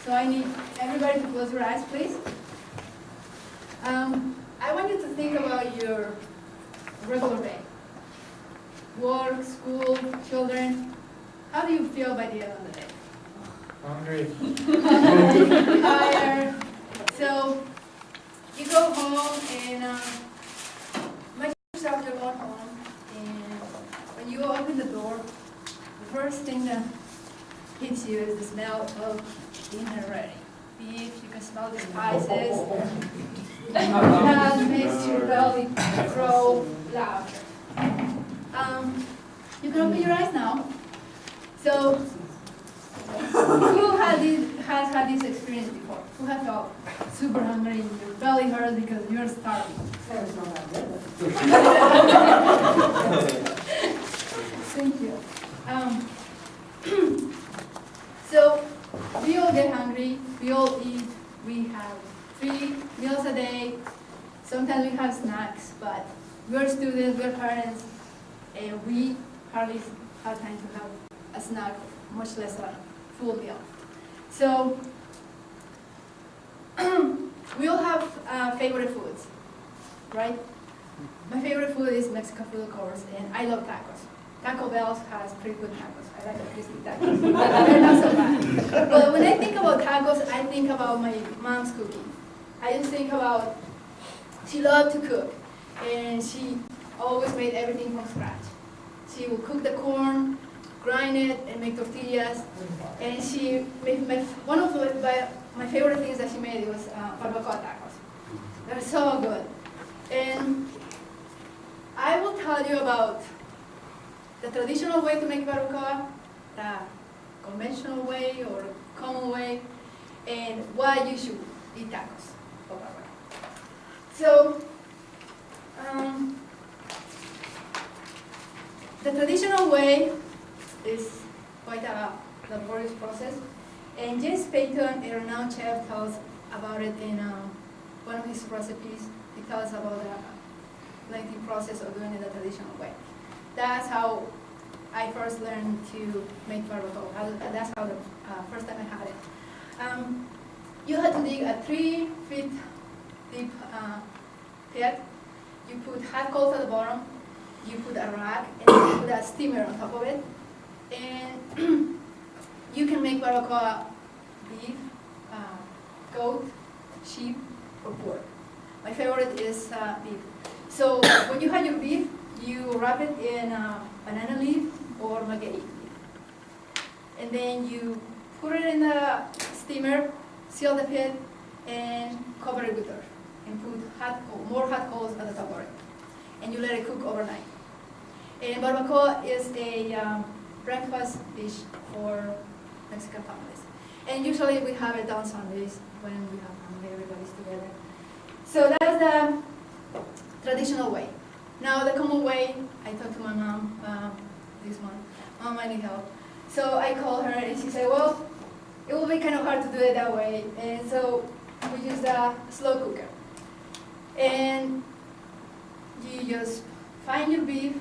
So I need everybody to close your eyes, please. I want you to think about your regular day. Work, school, children. How do you feel by the end of the day? Hungry. Tired. So you go home and make yourself your own home. And when you open the door, the first thing that hits you is the smell of dinner ready. Beef, you can smell the spices. That makes your belly grow louder. You can open your eyes now. So, who has had this experience before? Who has felt super hungry and your belly hurts because you're starving? Thank you. So, we all get hungry, we all eat, we have 3 meals a day, sometimes we have snacks, but we're students, we're parents, and we hardly have time to have a snack, much less a full meal. So, we all have favorite foods, right? My favorite food is Mexican food, of course, and I love tacos. Taco Bell has pretty good tacos. I like the crispy tacos. They're not so bad. But when I think about tacos, I think about my mom's cooking. I just think about, she loved to cook, and she always made everything from scratch. She would cook the corn, grind it, and make tortillas. And she made one of my favorite things that she made was barbacoa tacos. They're so good. And I will tell you about the traditional way to make barbacoa, the conventional way or common way, and why you should eat tacos for barbacoa. So, the traditional way is quite a laborious process, and James Payton, a renowned chef, tells about it in one of his recipes. He tells about the lengthy process of doing it the traditional way. That's how I first learned to make barbacoa. That's how the first time I had it. You had to dig a 3 feet deep pit. You put hot coals at the bottom. You put a rack and you put a steamer on top of it. And you can make barbacoa beef, goat, sheep, or pork. My favorite is beef. So when you have your beef, you wrap it in banana leaf or maguey leaf. And then you put it in the steamer, seal the pit, and cover it with dirt. And put more hot coals at the top of it. And you let it cook overnight. And barbacoa is a breakfast dish for Mexican families. And usually we have it on Sundays when we have family, everybody's together. So that's the traditional way. Now the common way, I talked to my mom this month. Mom, I need help. So I called her and she said, well, it will be kind of hard to do it that way. And so we use the slow cooker. And you just find your beef,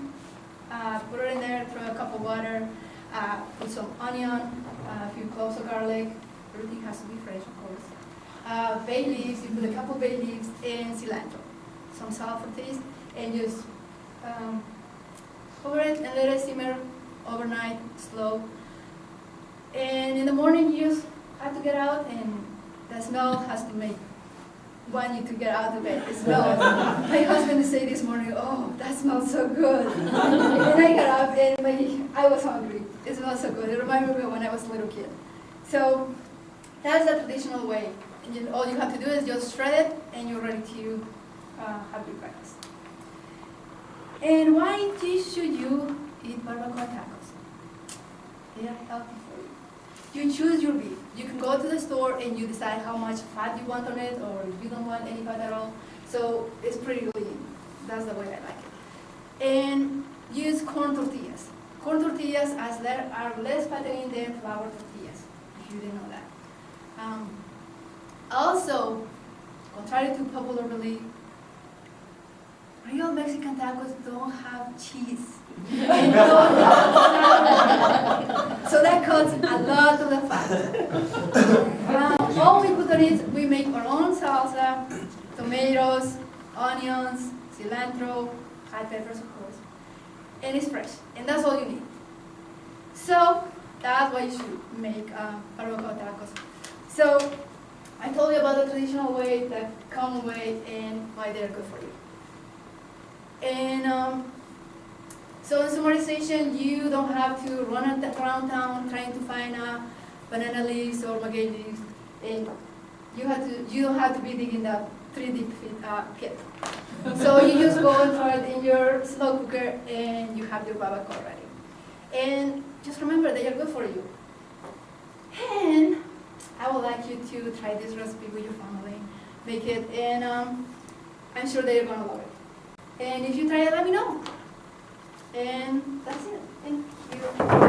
put it in there, throw a cup of water, put some onion, a few cloves of garlic. Everything has to be fresh, of course. Bay leaves, you put a couple bay leaves, and cilantro. Some salt for taste, and just cover it and let it simmer overnight, slow. And in the morning, you just have to get out, and the smell has to want you to get out of bed. It smells. My husband said this morning, oh, that smells so good. And I got up, and I was hungry. It smelled so good. It reminded me of when I was a little kid. So that's the traditional way. And all you have to do is just shred it, and you're ready to have your breakfast. And why should you eat barbacoa tacos? They are healthy for you. You choose your beef. You can go to the store and you decide how much fat you want on it, or if you don't want any fat at all. So it's pretty lean. That's the way I like it. And use corn tortillas. Corn tortillas are less fattening than flour tortillas, if you didn't know that. Also, contrary to popular belief, real Mexican tacos don't have cheese. And don't have flour. So that cuts a lot of the fat. Japanese, we make our own salsa, tomatoes, onions, cilantro, hot peppers, of course, and it's fresh, and that's all you need. So that's why you should make barbacoa tacos. So I told you about the traditional way, the common way, and why they're good for you. And so in summarization, you don't have to run around town trying to find banana leaves or maguey leaves, and you don't have to be digging that 3 deep pit. So you just go and throw it in your slow cooker, and you have your barbacoa ready. And just remember, they are good for you. And I would like you to try this recipe with your family, make it, and I'm sure they're gonna love it. And if you try it, let me know. And that's it. Thank you.